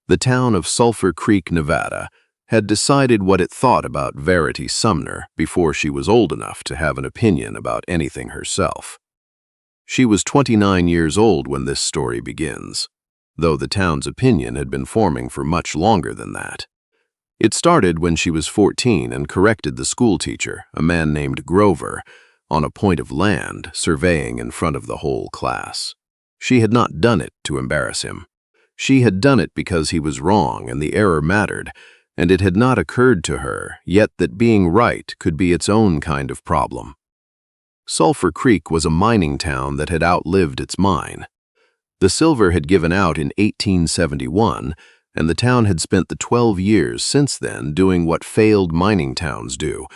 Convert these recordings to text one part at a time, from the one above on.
The town of Sulfur Creek, Nevada, had decided what it thought about Verity Sumner before she was old enough to have an opinion about anything herself. She was 29 years old when this story begins, though the town's opinion had been forming for much longer than that. It started when she was 14 and corrected the schoolteacher, a man named Grover, on a point of land, surveying in front of the whole class. She had not done it to embarrass him. She had done it because he was wrong and the error mattered, and it had not occurred to her yet that being right could be its own kind of problem. Sulfur Creek was a mining town that had outlived its mine. The silver had given out in 1871, and the town had spent the 12 years since then doing what failed mining towns do,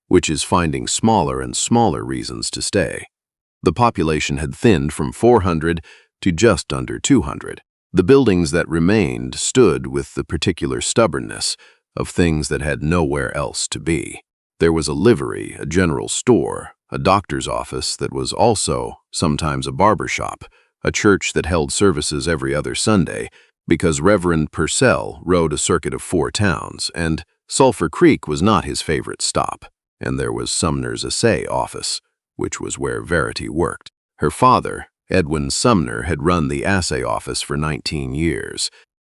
which is finding smaller and smaller reasons to stay. The population had thinned from 400 to just under 200. The buildings that remained stood with the particular stubbornness of things that had nowhere else to be. There was a livery, a general store, a doctor's office that was also sometimes a barber shop, a church that held services every other Sunday because Reverend Purcell rode a circuit of 4 towns, and Sulfur Creek was not his favorite stop. And there was Sumner's assay office, which was where Verity worked. Her father, Edwin Sumner, had run the assay office for 19 years.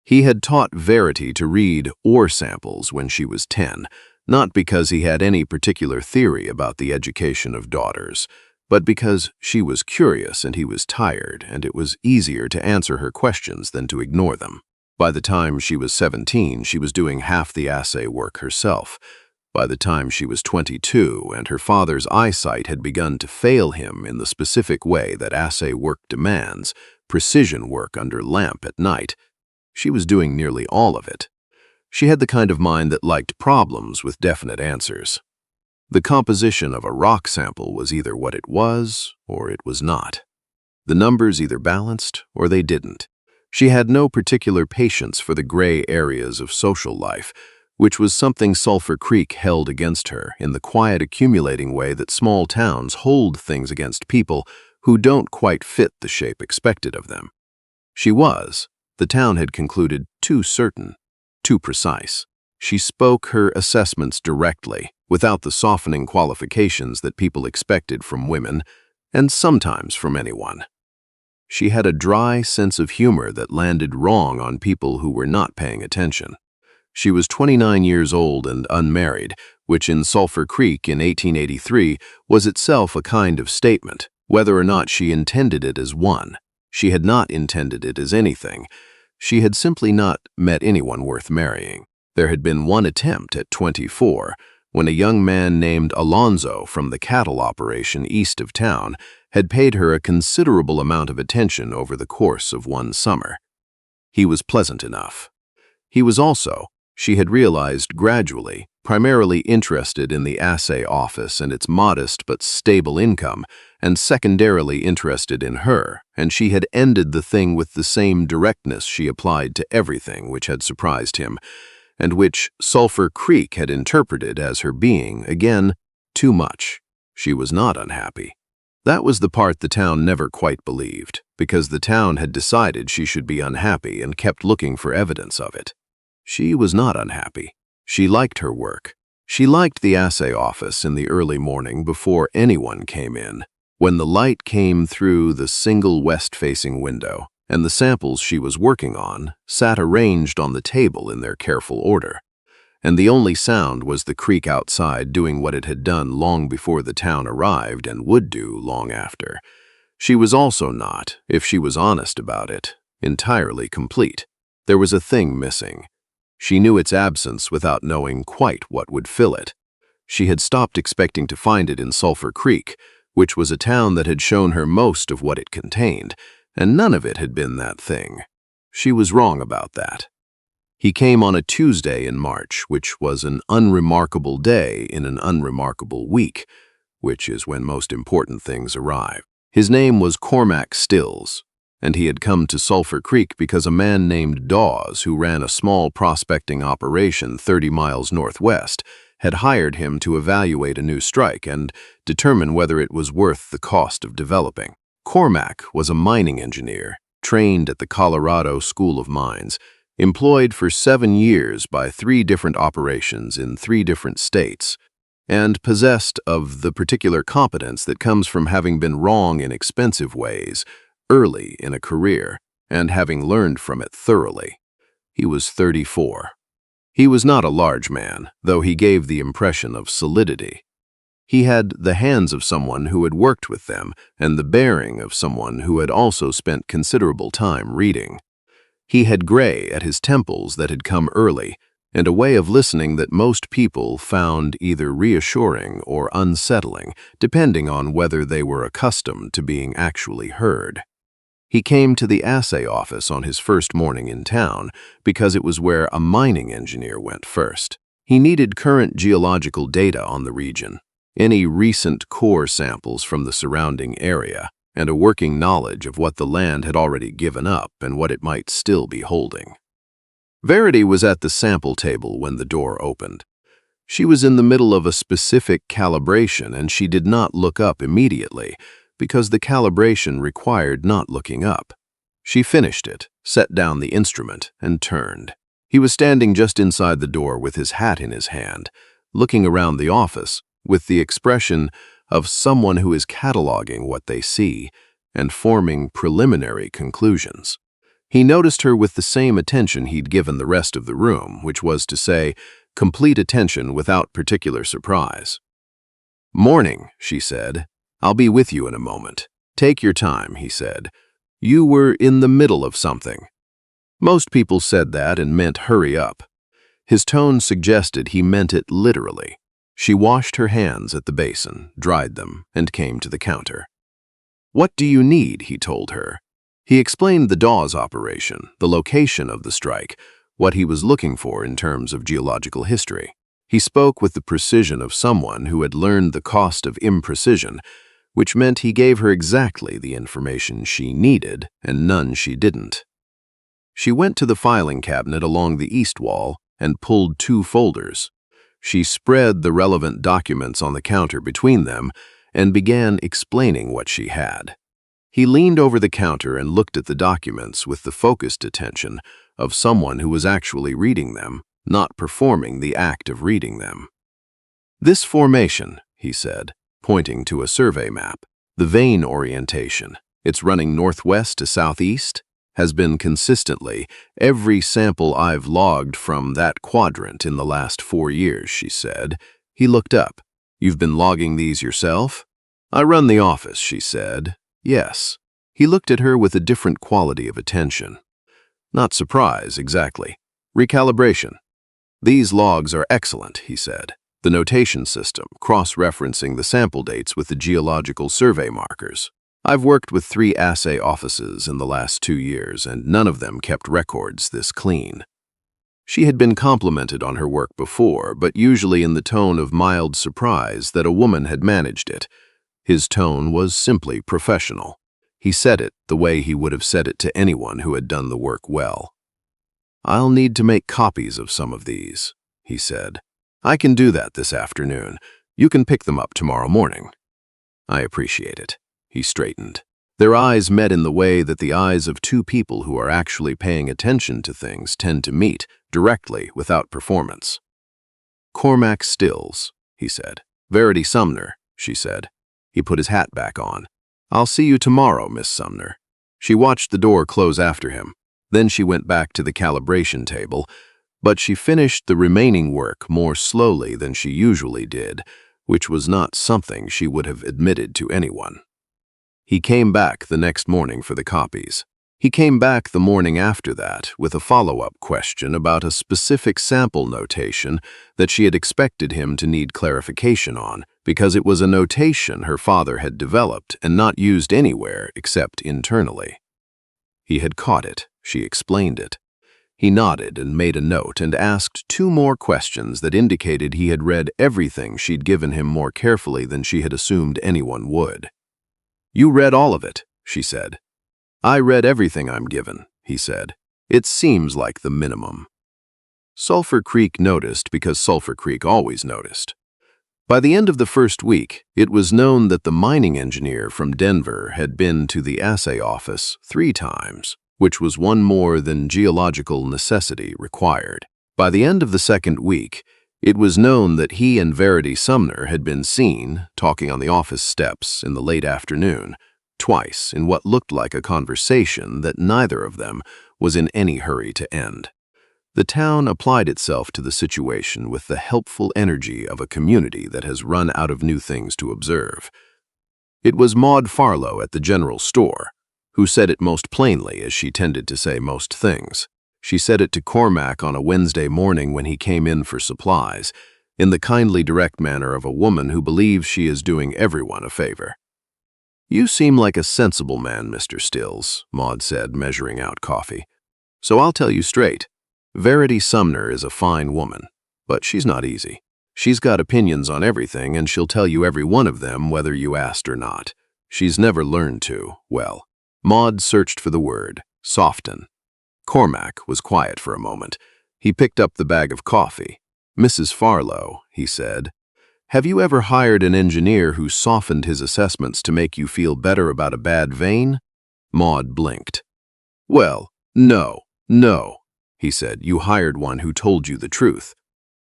He had taught Verity to read ore samples when she was 10, not because he had any particular theory about the education of daughters, but because she was curious and he was tired, and it was easier to answer her questions than to ignore them. By the time she was 17, she was doing half the assay work herself. By the time she was 22 and her father's eyesight had begun to fail him in the specific way that assay work demands, precision work under lamp at night, she was doing nearly all of it. She had the kind of mind that liked problems with definite answers. The composition of a rock sample was either what it was or it was not. The numbers either balanced or they didn't. She had no particular patience for the gray areas of social life, which was something Sulfur Creek held against her in the quiet accumulating way that small towns hold things against people who don't quite fit the shape expected of them. She was, the town had concluded, too certain, too precise. She spoke her assessments directly, without the softening qualifications that people expected from women, and sometimes from anyone. She had a dry sense of humor that landed wrong on people who were not paying attention. She was 29 years old and unmarried, which in Sulfur Creek in 1883 was itself a kind of statement, whether or not she intended it as one. She had not intended it as anything. She had simply not met anyone worth marrying. There had been one attempt at 24, when a young man named Alonzo from the cattle operation east of town had paid her a considerable amount of attention over the course of one summer. He was pleasant enough. He was also, she had realized gradually, primarily interested in the assay office and its modest but stable income, and secondarily interested in her, and she had ended the thing with the same directness she applied to everything which had surprised him, and which Sulfur Creek had interpreted as her being, again, too much. She was not unhappy. That was the part the town never quite believed, because the town had decided she should be unhappy and kept looking for evidence of it. She was not unhappy. She liked her work. She liked the assay office in the early morning before anyone came in, when the light came through the single west-facing window, and the samples she was working on sat arranged on the table in their careful order, and the only sound was the creek outside doing what it had done long before the town arrived and would do long after. She was also not, if she was honest about it, entirely complete. There was a thing missing. She knew its absence without knowing quite what would fill it. She had stopped expecting to find it in Sulfur Creek, which was a town that had shown her most of what it contained, and none of it had been that thing. She was wrong about that. He came on a Tuesday in March, which was an unremarkable day in an unremarkable week, which is when most important things arrive. His name was Cormac Stills, and he had come to Sulfur Creek because a man named Dawes, who ran a small prospecting operation 30 miles northwest, had hired him to evaluate a new strike and determine whether it was worth the cost of developing. Cormac was a mining engineer, trained at the Colorado School of Mines. employed for 7 years by 3 different operations in 3 different states, and possessed of the particular competence that comes from having been wrong in expensive ways early in a career and having learned from it thoroughly. He was 34. He was not a large man, though he gave the impression of solidity. He had the hands of someone who had worked with them and the bearing of someone who had also spent considerable time reading. He had gray at his temples that had come early, and a way of listening that most people found either reassuring or unsettling, depending on whether they were accustomed to being actually heard. He came to the assay office on his first morning in town because it was where a mining engineer went first. He needed current geological data on the region, any recent core samples from the surrounding area, and a working knowledge of what the land had already given up and what it might still be holding. Verity was at the sample table when the door opened. She was in the middle of a specific calibration, and she did not look up immediately, because the calibration required not looking up. She finished it, set down the instrument, and turned. He was standing just inside the door with his hat in his hand, looking around the office with the expression of someone who is cataloging what they see and forming preliminary conclusions. He noticed her with the same attention he'd given the rest of the room, which was to say, complete attention without particular surprise. "Morning," she said. "I'll be with you in a moment. Take your time," he said. "You were in the middle of something." Most people said that and meant hurry up. His tone suggested he meant it literally. She washed her hands at the basin, dried them, and came to the counter. "What do you need?" he told her. He explained the Dawes operation, the location of the strike, what he was looking for in terms of geological history. He spoke with the precision of someone who had learned the cost of imprecision, which meant he gave her exactly the information she needed and none she didn't. She went to the filing cabinet along the east wall and pulled 2 folders. She spread the relevant documents on the counter between them and began explaining what she had. He leaned over the counter and looked at the documents with the focused attention of someone who was actually reading them, not performing the act of reading them. "This formation," he said, pointing to a survey map, "the vein orientation, it's running northwest to southeast, has been consistently every sample I've logged from that quadrant in the last 4 years," she said. He looked up. "You've been logging these yourself?" "I run the office," she said. "Yes." He looked at her with a different quality of attention. "Not surprise, exactly. Recalibration. These logs are excellent," he said. "The notation system, cross-referencing the sample dates with the geological survey markers. I've worked with 3 assay offices in the last 2 years, and none of them kept records this clean." She had been complimented on her work before, but usually in the tone of mild surprise that a woman had managed it. His tone was simply professional. He said it the way he would have said it to anyone who had done the work well. "I'll need to make copies of some of these," he said. "I can do that this afternoon. You can pick them up tomorrow morning." "I appreciate it." He straightened. Their eyes met in the way that the eyes of 2 people who are actually paying attention to things tend to meet, directly, without performance. "Cormac Stills," he said. "Verity Sumner," she said. He put his hat back on. "I'll see you tomorrow, Miss Sumner." She watched the door close after him. Then she went back to the calibration table, but she finished the remaining work more slowly than she usually did, which was not something she would have admitted to anyone. He came back the next morning for the copies. He came back the morning after that with a follow-up question about a specific sample notation that she had expected him to need clarification on, because it was a notation her father had developed and not used anywhere except internally. He had caught it. She explained it. He nodded and made a note and asked 2 more questions that indicated he had read everything she'd given him more carefully than she had assumed anyone would. "You read all of it," she said. "I read everything I'm given," he said. "It seems like the minimum." Sulfur Creek noticed because Sulfur Creek always noticed. By the end of the first week, it was known that the mining engineer from Denver had been to the assay office 3 times. which was one more than geological necessity required. By the end of the second week, it was known that he and Verity Sumner had been seen talking on the office steps in the late afternoon, twice in what looked like a conversation that neither of them was in any hurry to end. The town applied itself to the situation with the helpful energy of a community that has run out of new things to observe. It was Maud Farlow at the general store, who said it most plainly, as she tended to say most things. She said it to Cormac on a Wednesday morning when he came in for supplies, in the kindly direct manner of a woman who believes she is doing everyone a favor. "You seem like a sensible man, Mr. Stills," Maud said, measuring out coffee. "So I'll tell you straight. Verity Sumner is a fine woman, but she's not easy. She's got opinions on everything, and she'll tell you every one of them whether you asked or not. She's never learned to, well." Maud searched for the word, soften. Cormac was quiet for a moment. He picked up the bag of coffee. "Mrs. Farlow," he said, "have you ever hired an engineer who softened his assessments to make you feel better about a bad vein?" Maud blinked. "Well, no, he said. "You hired one who told you the truth.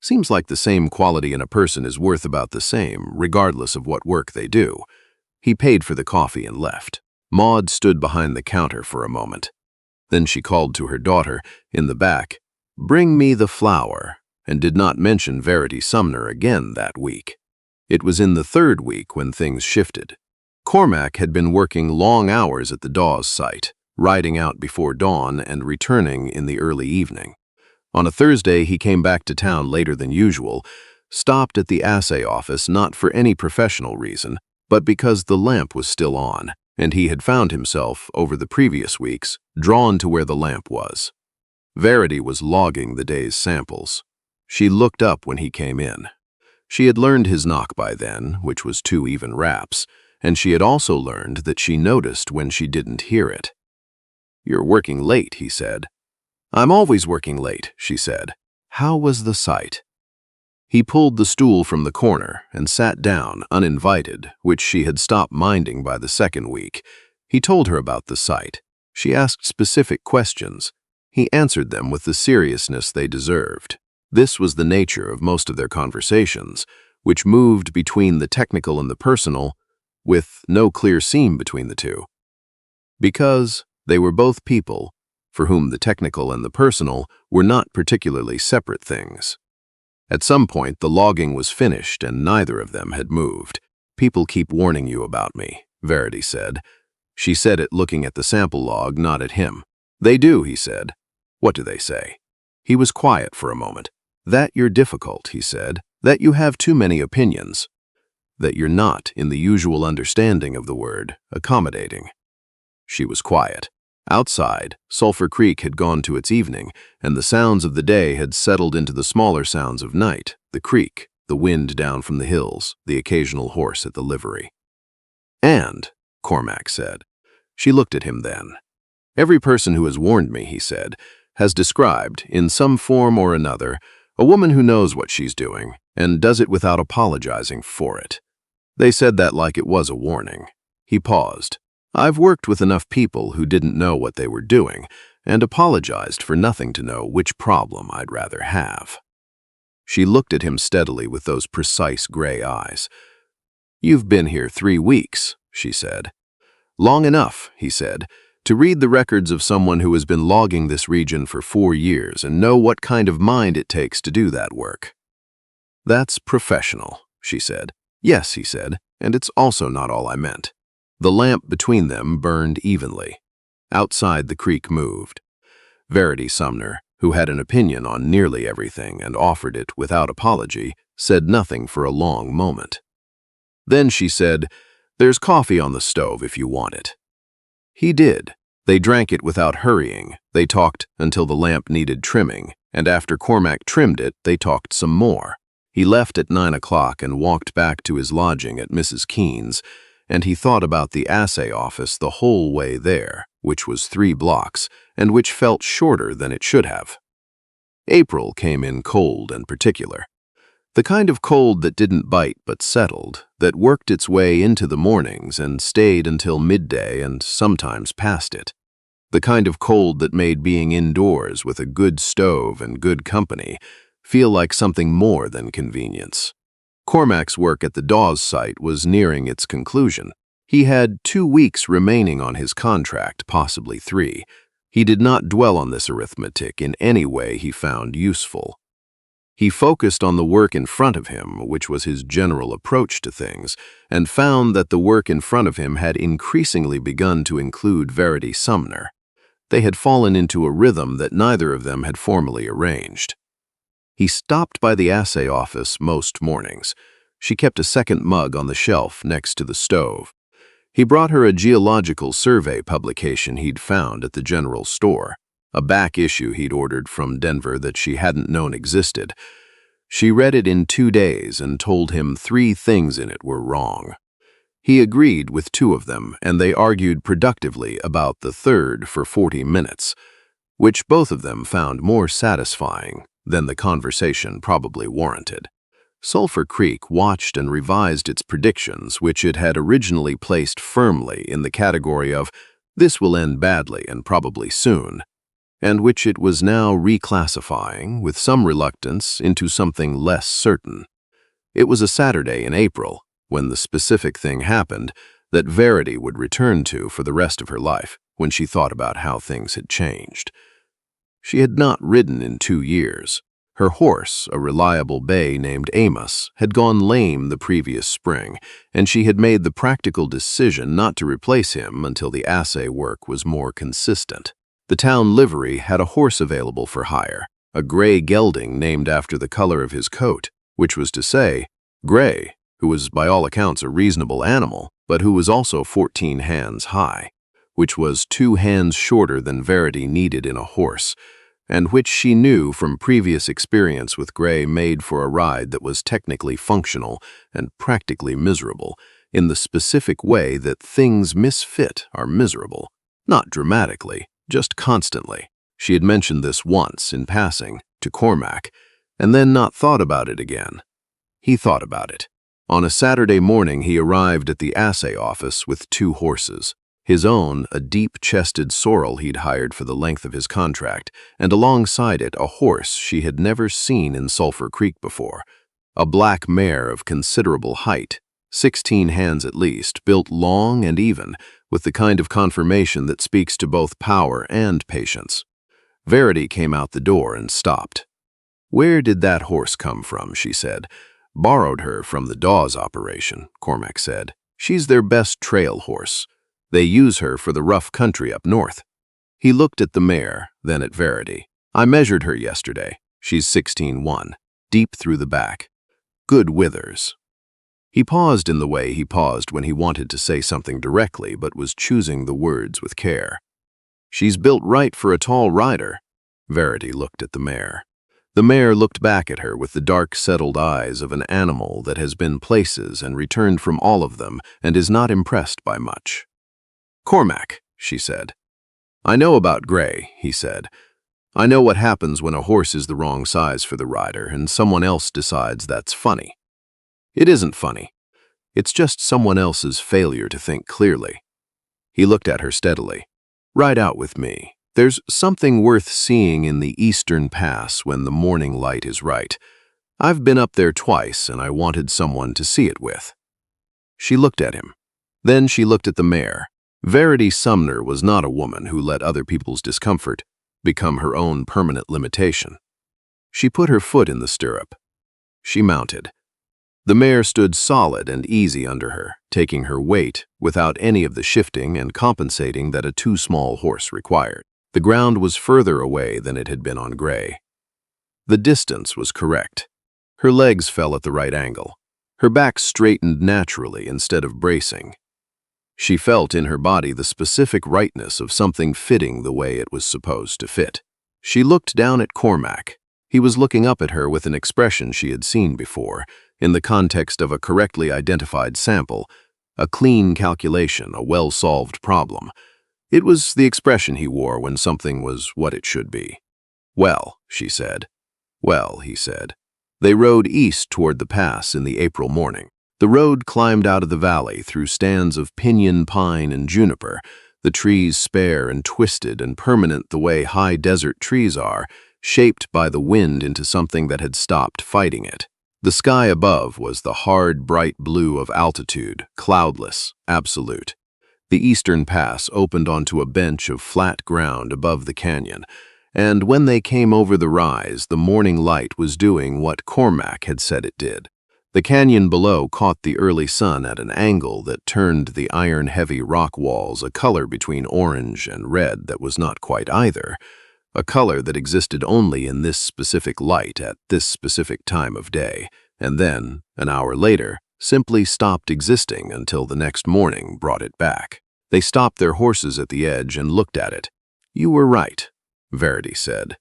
Seems like the same quality in a person is worth about the same, regardless of what work they do." He paid for the coffee and left. Maud stood behind the counter for a moment. Then she called to her daughter, in the back, "Bring me the flour," and did not mention Verity Sumner again that week. It was in the third week when things shifted. Cormac had been working long hours at the Dawes site, riding out before dawn and returning in the early evening. On a Thursday, he came back to town later than usual, stopped at the assay office not for any professional reason, but because the lamp was still on, and he had found himself, over the previous weeks, drawn to where the lamp was. Verity was logging the day's samples. She looked up when he came in. She had learned his knock by then, which was 2 even raps, and she had also learned that she noticed when she didn't hear it. "You're working late," he said. "I'm always working late," she said. "How was the site?" He pulled the stool from the corner and sat down, uninvited, which she had stopped minding by the second week. He told her about the site. She asked specific questions. He answered them with the seriousness they deserved. This was the nature of most of their conversations, which moved between the technical and the personal, with no clear seam between the two. Because they were both people, for whom the technical and the personal were not particularly separate things. At some point, the logging was finished and neither of them had moved. "People keep warning you about me," Verity said. She said it looking at the sample log, not at him. "They do," he said. "What do they say?" He was quiet for a moment. "That you're difficult," he said. "That you have too many opinions. That you're not, in the usual understanding of the word, accommodating." She was quiet. Outside, Sulfur Creek had gone to its evening, and the sounds of the day had settled into the smaller sounds of night, the creek, the wind down from the hills, the occasional horse at the livery. "And," Cormac said. She looked at him then. "Every person who has warned me," he said, "has described, in some form or another, a woman who knows what she's doing, and does it without apologizing for it. They said that like it was a warning." He paused. "I've worked with enough people who didn't know what they were doing and apologized for nothing to know which problem I'd rather have." She looked at him steadily with those precise gray eyes. "You've been here 3 weeks, she said. "Long enough," he said, "to read the records of someone who has been logging this region for 4 years and know what kind of mind it takes to do that work." "That's professional," she said. "Yes," he said, "and it's also not all I meant." The lamp between them burned evenly. Outside, the creek moved. Verity Sumner, who had an opinion on nearly everything and offered it without apology, said nothing for a long moment. Then she said, "There's coffee on the stove if you want it." He did. They drank it without hurrying. They talked until the lamp needed trimming, and after Cormac trimmed it, they talked some more. He left at 9 o'clock and walked back to his lodging at Mrs. Keene's, and he thought about the assay office the whole way there, which was 3 blocks, and which felt shorter than it should have. April came in cold and particular. The kind of cold that didn't bite but settled, that worked its way into the mornings and stayed until midday and sometimes past it. The kind of cold that made being indoors with a good stove and good company feel like something more than convenience. Cormac's work at the Dawes site was nearing its conclusion. He had 2 weeks remaining on his contract, possibly 3. He did not dwell on this arithmetic in any way he found useful. He focused on the work in front of him, which was his general approach to things, and found that the work in front of him had increasingly begun to include Verity Sumner. They had fallen into a rhythm that neither of them had formally arranged. He stopped by the assay office most mornings. She kept a second mug on the shelf next to the stove. He brought her a geological survey publication he'd found at the general store, a back issue he'd ordered from Denver that she hadn't known existed. She read it in 2 days and told him 3 things in it were wrong. He agreed with 2 of them, and they argued productively about the third for 40 minutes, which both of them found more satisfying than the conversation probably warranted. Sulfur Creek watched and revised its predictions, which it had originally placed firmly in the category of "this will end badly and probably soon," and which it was now reclassifying, with some reluctance, into something less certain. It was a Saturday in April, when the specific thing happened that Verity would return to for the rest of her life, when she thought about how things had changed. She had not ridden in 2 years. Her horse, a reliable bay named Amos, had gone lame the previous spring, and she had made the practical decision not to replace him until the assay work was more consistent. The town livery had a horse available for hire, a gray gelding named after the color of his coat, which was to say, Gray, who was by all accounts a reasonable animal, but who was also 14 hands high, which was 2 hands shorter than Verity needed in a horse, and which she knew from previous experience with Gray made for a ride that was technically functional and practically miserable, in the specific way that things misfit are miserable, not dramatically, just constantly. She had mentioned this once, in passing, to Cormac, and then not thought about it again. He thought about it. On a Saturday morning he arrived at the assay office with 2 horses. His own, a deep-chested sorrel he'd hired for the length of his contract, and alongside it a horse she had never seen in Sulfur Creek before, a black mare of considerable height, 16 hands at least, built long and even, with the kind of conformation that speaks to both power and patience. Verity came out the door and stopped. "Where did that horse come from?" she said. "Borrowed her from the Dawes operation," Cormac said. "She's their best trail horse. They use her for the rough country up north." He looked at the mare, then at Verity. "I measured her yesterday. She's 16-1, deep through the back. Good withers." He paused in the way he paused when he wanted to say something directly but was choosing the words with care. "She's built right for a tall rider." Verity looked at the mare. The mare looked back at her with the dark, settled eyes of an animal that has been places and returned from all of them and is not impressed by much. "Cormac," she said. "I know about Gray," he said. "I know what happens when a horse is the wrong size for the rider and someone else decides that's funny. It isn't funny. It's just someone else's failure to think clearly." He looked at her steadily. "Ride out with me. There's something worth seeing in the Eastern Pass when the morning light is right. I've been up there twice and I wanted someone to see it with." She looked at him. Then she looked at the mare. Verity Sumner was not a woman who let other people's discomfort become her own permanent limitation. She put her foot in the stirrup. She mounted. The mare stood solid and easy under her, taking her weight without any of the shifting and compensating that a too small horse required. The ground was further away than it had been on Gray. The distance was correct. Her legs fell at the right angle. Her back straightened naturally instead of bracing. She felt in her body the specific rightness of something fitting the way it was supposed to fit. She looked down at Cormac. He was looking up at her with an expression she had seen before, in the context of a correctly identified sample, a clean calculation, a well-solved problem. It was the expression he wore when something was what it should be. "Well," she said. "Well," he said. They rode east toward the pass in the April morning. The road climbed out of the valley through stands of pinyon, pine, and juniper, the trees spare and twisted and permanent the way high desert trees are, shaped by the wind into something that had stopped fighting it. The sky above was the hard, bright blue of altitude, cloudless, absolute. The eastern pass opened onto a bench of flat ground above the canyon, and when they came over the rise, the morning light was doing what Cormac had said it did. The canyon below caught the early sun at an angle that turned the iron-heavy rock walls a color between orange and red that was not quite either, a color that existed only in this specific light at this specific time of day, and then, an hour later, simply stopped existing until the next morning brought it back. They stopped their horses at the edge and looked at it. "You were right," Verity said.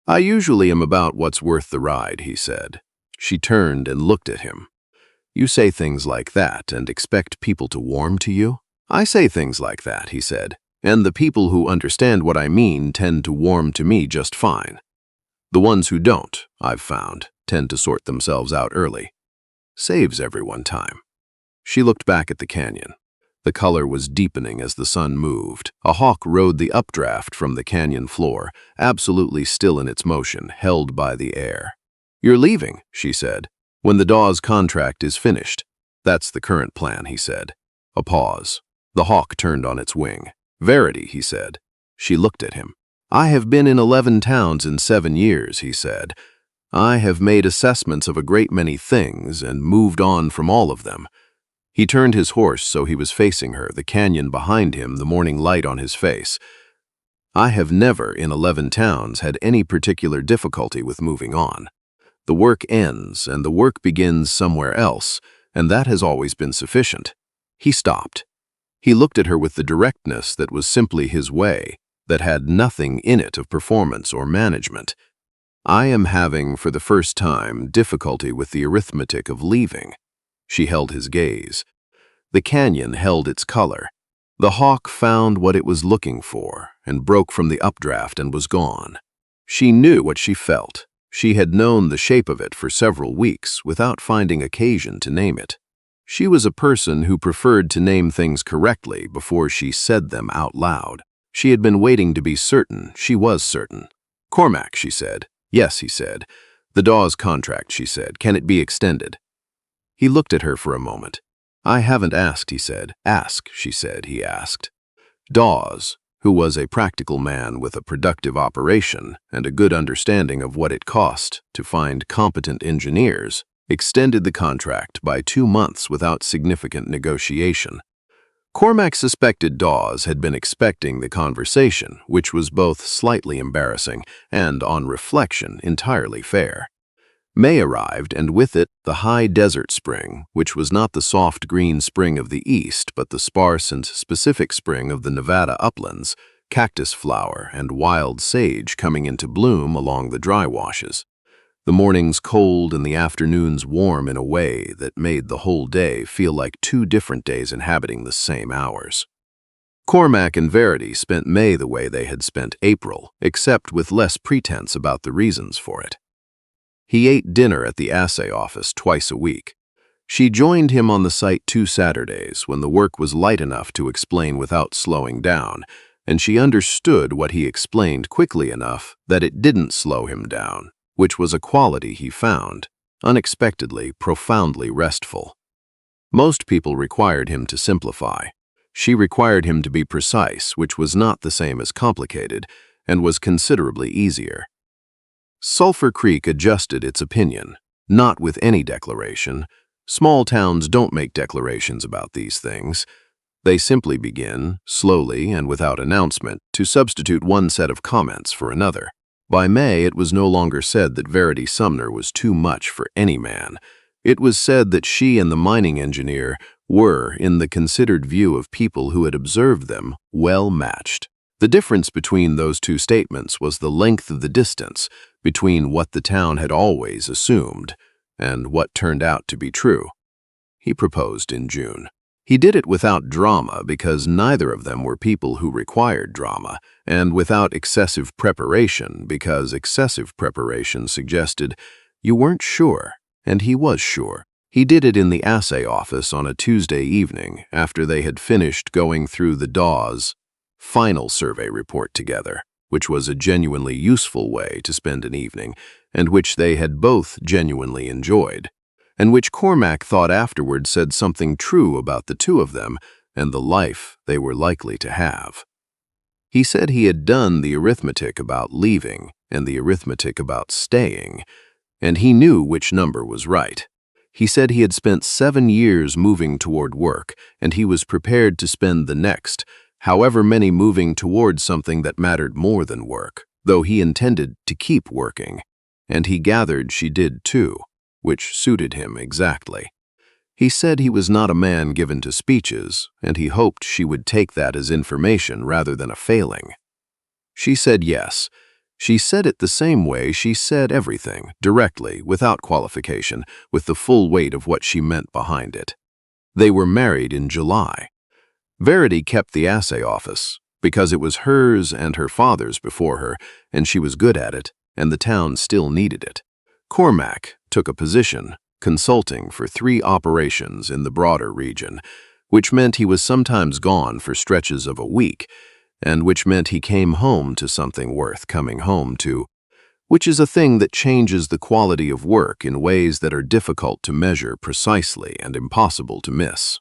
"I usually am about what's worth the ride," he said. She turned and looked at him. "You say things like that and expect people to warm to you?" "I say things like that," he said, "and the people who understand what I mean tend to warm to me just fine. The ones who don't, I've found, tend to sort themselves out early. Saves everyone time." She looked back at the canyon. The color was deepening as the sun moved. A hawk rode the updraft from the canyon floor, absolutely still in its motion, held by the air. "You're leaving," she said, "when the Dawes contract is finished." "That's the current plan," he said. A pause. The hawk turned on its wing. "Verity," he said. She looked at him. "I have been in 11 towns in 7 years," he said. "I have made assessments of a great many things and moved on from all of them." He turned his horse so he was facing her, the canyon behind him, the morning light on his face. "I have never, in 11 towns, had any particular difficulty with moving on. The work ends, and the work begins somewhere else, and that has always been sufficient." He stopped. He looked at her with the directness that was simply his way, that had nothing in it of performance or management. "I am having, for the first time, difficulty with the arithmetic of leaving." She held his gaze. The canyon held its color. The hawk found what it was looking for, and broke from the updraft and was gone. She knew what she felt. She had known the shape of it for several weeks without finding occasion to name it. She was a person who preferred to name things correctly before she said them out loud. She had been waiting to be certain. She was certain. "Cormac," she said. "Yes," he said. "The Dawes contract," she said. "Can it be extended?" He looked at her for a moment. "I haven't asked," he said. "Ask," she said. He asked. Dawes, who was a practical man with a productive operation and a good understanding of what it cost to find competent engineers, extended the contract by 2 months without significant negotiation. Cormac suspected Dawes had been expecting the conversation, which was both slightly embarrassing and, on reflection, entirely fair. May arrived, and with it the high desert spring, which was not the soft green spring of the east, but the sparse and specific spring of the Nevada uplands, cactus flower and wild sage coming into bloom along the dry washes. The mornings cold and the afternoons warm in a way that made the whole day feel like 2 different days inhabiting the same hours. Cormac and Verity spent May the way they had spent April, except with less pretense about the reasons for it. He ate dinner at the assay office twice a week. She joined him on the site 2 Saturdays when the work was light enough to explain without slowing down, and she understood what he explained quickly enough that it didn't slow him down, which was a quality he found, unexpectedly, profoundly restful. Most people required him to simplify. She required him to be precise, which was not the same as complicated, and was considerably easier. Sulfur Creek adjusted its opinion, not with any declaration. Small towns don't make declarations about these things. They simply begin, slowly and without announcement, to substitute one set of comments for another. By May, it was no longer said that Verity Sumner was too much for any man. It was said that she and the mining engineer were, in the considered view of people who had observed them, well matched. The difference between those 2 statements was the length of the distance between what the town had always assumed and what turned out to be true. He proposed in June. He did it without drama because neither of them were people who required drama, and without excessive preparation because excessive preparation suggested you weren't sure, and he was sure. He did it in the assay office on a Tuesday evening after they had finished going through the Dawes final survey report together, which was a genuinely useful way to spend an evening, and which they had both genuinely enjoyed, and which Cormac thought afterward said something true about the two of them and the life they were likely to have. He said he had done the arithmetic about leaving and the arithmetic about staying, and he knew which number was right. He said he had spent 7 years moving toward work, and he was prepared to spend the next, however many, moving toward something that mattered more than work, though he intended to keep working. And he gathered she did too, which suited him exactly. He said he was not a man given to speeches, and he hoped she would take that as information rather than a failing. She said yes. She said it the same way she said everything, directly, without qualification, with the full weight of what she meant behind it. They were married in July. Verity kept the assay office, because it was hers and her father's before her, and she was good at it, and the town still needed it. Cormac took a position, consulting for 3 operations in the broader region, which meant he was sometimes gone for stretches of a week, and which meant he came home to something worth coming home to, which is a thing that changes the quality of work in ways that are difficult to measure precisely and impossible to miss.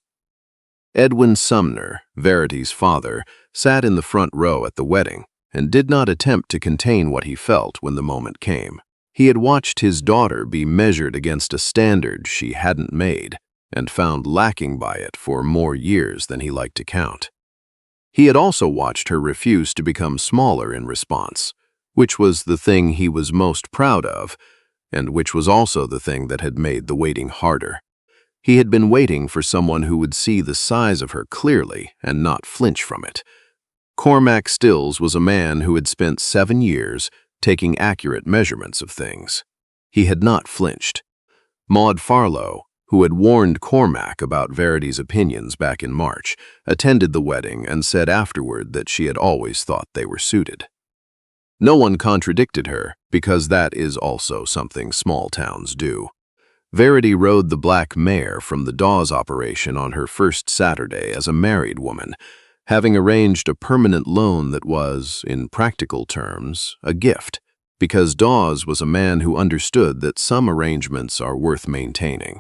Edwin Sumner, Verity's father, sat in the front row at the wedding and did not attempt to contain what he felt when the moment came. He had watched his daughter be measured against a standard she hadn't made and found lacking by it for more years than he liked to count. He had also watched her refuse to become smaller in response, which was the thing he was most proud of, and which was also the thing that had made the waiting harder. He had been waiting for someone who would see the size of her clearly and not flinch from it. Cormac Stills was a man who had spent 7 years taking accurate measurements of things. He had not flinched. Maud Farlow, who had warned Cormac about Verity's opinions back in March, attended the wedding and said afterward that she had always thought they were suited. No one contradicted her, because that is also something small towns do. Verity rode the black mare from the Dawes operation on her first Saturday as a married woman, having arranged a permanent loan that was, in practical terms, a gift, because Dawes was a man who understood that some arrangements are worth maintaining.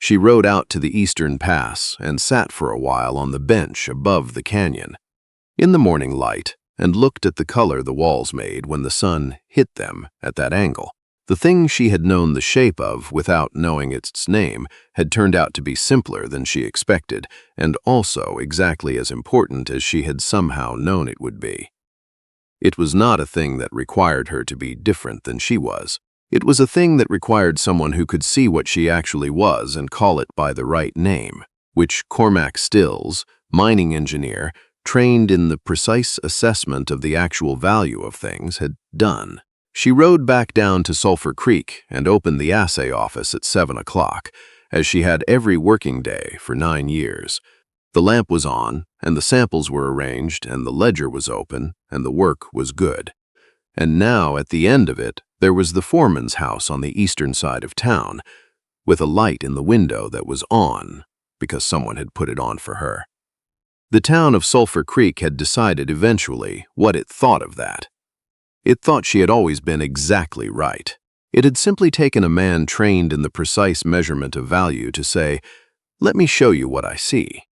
She rode out to the eastern pass and sat for a while on the bench above the canyon, in the morning light, and looked at the color the walls made when the sun hit them at that angle. The thing she had known the shape of without knowing its name had turned out to be simpler than she expected, and also exactly as important as she had somehow known it would be. It was not a thing that required her to be different than she was. It was a thing that required someone who could see what she actually was and call it by the right name, which Cormac Stills, mining engineer, trained in the precise assessment of the actual value of things, had done. She rode back down to Sulfur Creek and opened the assay office at 7 o'clock, as she had every working day for 9 years. The lamp was on, and the samples were arranged, and the ledger was open, and the work was good. And now, at the end of it, there was the foreman's house on the eastern side of town, with a light in the window that was on, because someone had put it on for her. The town of Sulfur Creek had decided eventually what it thought of that. It thought she had always been exactly right. It had simply taken a man trained in the precise measurement of value to say, "Let me show you what I see."